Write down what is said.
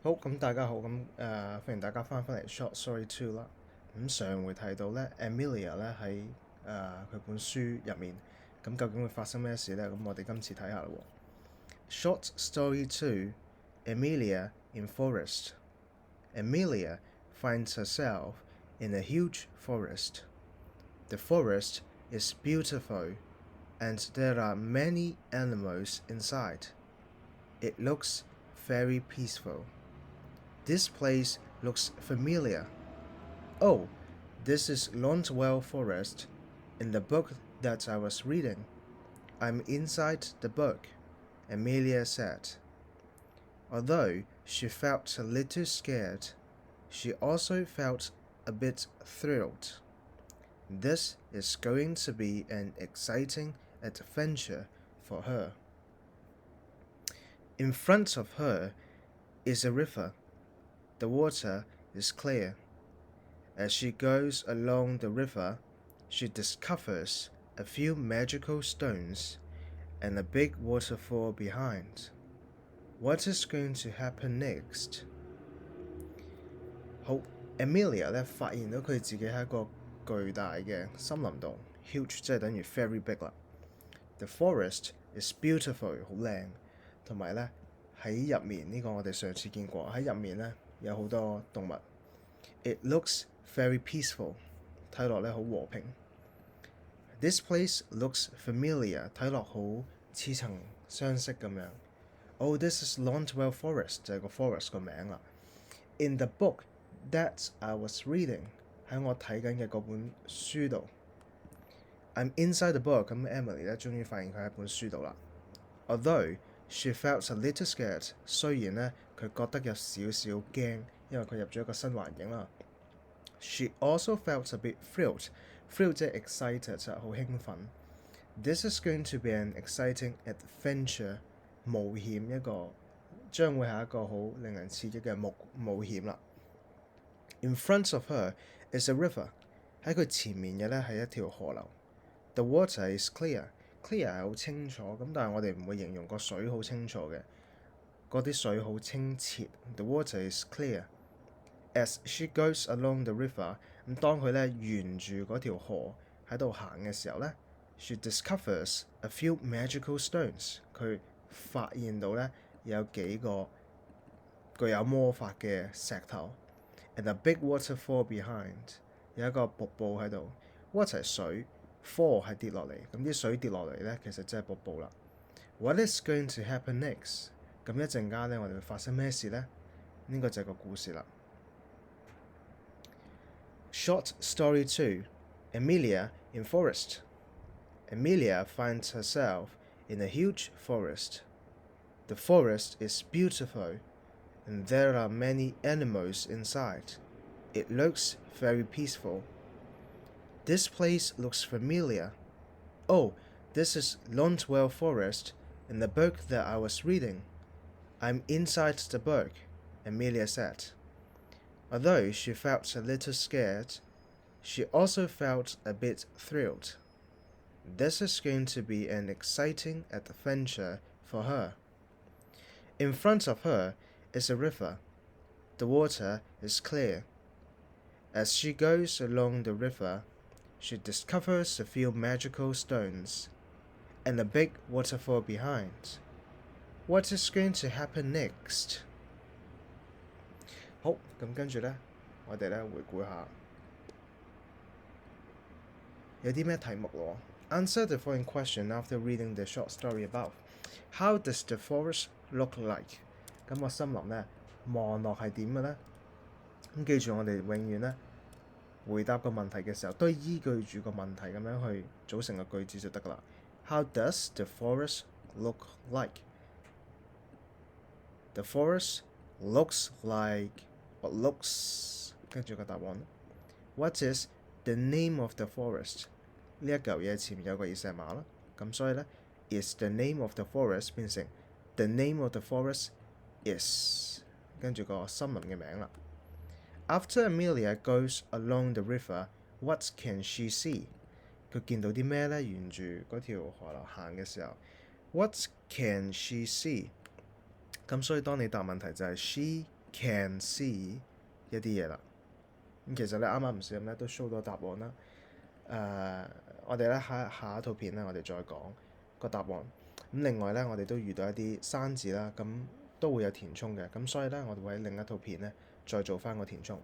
好，咁大家好，歡迎大家翻嚟 Short Story 2啦。上回提到咧，Emilia 咧喺佢本書入面，究竟會發生咩事呢？咁我哋今次睇下啦喎。Short Story 2 Emilia in Forest. Emilia finds herself in a huge forest. The forest is beautiful, and there are many animals inside. It looks very peaceful. This place looks familiar. Oh, this is Longwell Forest in the book that I was reading. I'm inside the book, Emilia said. Although she felt a little scared, she also felt a bit thrilled. This is going to be an exciting adventure for her. In front of her is a river. The water is clear. As she goes along the river, she discovers a few magical stones and a big waterfall behind. What is going to happen next? 好 ，Emilia 咧發現到佢自己喺一個巨大嘅森林度 ，huge 即係等於 very big 啦。The forest is beautiful 好靚，同埋咧喺入面呢個我哋上次見過喺入面咧。有好多動物。It looks very peaceful， 睇落咧好和平。This place looks familiar， 睇落好似曾相識咁樣。Oh, this is Longwell Forest， 就係個 forest 個名啦。In the book that I was reading， 喺我睇緊嘅嗰本書度。I'm inside the book， 咁 Emily 咧終於發現佢喺本書度啦。Although she felt a little scared， 雖然咧佢覺得有少少驚，因為佢入咗一個新環境啦。She also felt a bit thrilled， 即係 excited， 就係好興奮。This is going to be an exciting adventure， 冒險一個將會係一個好令人刺激嘅冒險啦。In front of her is a river， 喺佢前面嘅咧係一條河流。The water is clear。Clear 係好清楚，咁但係我哋唔會形容個水好清楚嘅，嗰啲水好清澈。The water is clear. As she goes along the river， 咁當佢咧沿住嗰條河喺度行嘅時候咧 ，she discovers a few magical stones。佢發現到咧有幾個具有魔法嘅石頭 ，and a big waterfall behind， 有一個瀑布喺度。Water 係水。fall 係跌落嚟，咁啲水跌落嚟咧，其實即係瀑布啦。What is going to happen next？ 咁一陣間咧，我哋會發生咩事咧？呢個就係個故事啦。Short Story 2 Emilia in Forest. Emilia finds herself in a huge forest. The forest is beautiful, and there are many animals inside. It looks very peaceful.This place looks familiar. Oh, this is Longwell Forest in the book that I was reading. I'm inside the book, Emilia said. Although she felt a little scared, she also felt a bit thrilled. This is going to be an exciting adventure for her. In front of her is a river. The water is clear. As she goes along the river,She discovers a few magical stones and a big waterfall behind. What is going to happen next? 好，咁跟住咧，我哋咧回顧下有啲咩題目咯。Answer the following question after reading the short story above. How does the forest look like? 咁個森林咧望落係點嘅咧？咁記住我哋永遠咧。回答個問題嘅時候，都係依據住個問題咁樣去組成個句子就得㗎啦。How does the forest look like? The forest looks like or looks 跟住個答案。What is the name of the forest? 呢一嚿嘢前面有個二石碼啦，咁所以咧 is the name of the forest 變成 the name of the forest is 跟住個森林嘅名啦。After Emilia goes along the river, what can she see? 佢見到啲咩咧？沿住嗰條河流行嘅時候 ，What can she see? 咁所以當你答問題就係 she can see 一啲嘢啦。咁其實咧啱啱唔小心咧都 show 到答案啦。我哋咧下一套片咧，我哋再講個答案。咁另外咧，我哋都遇到一啲生字啦，咁都會有填充嘅。咁所以咧，我哋會喺另一套片咧再做翻個填充。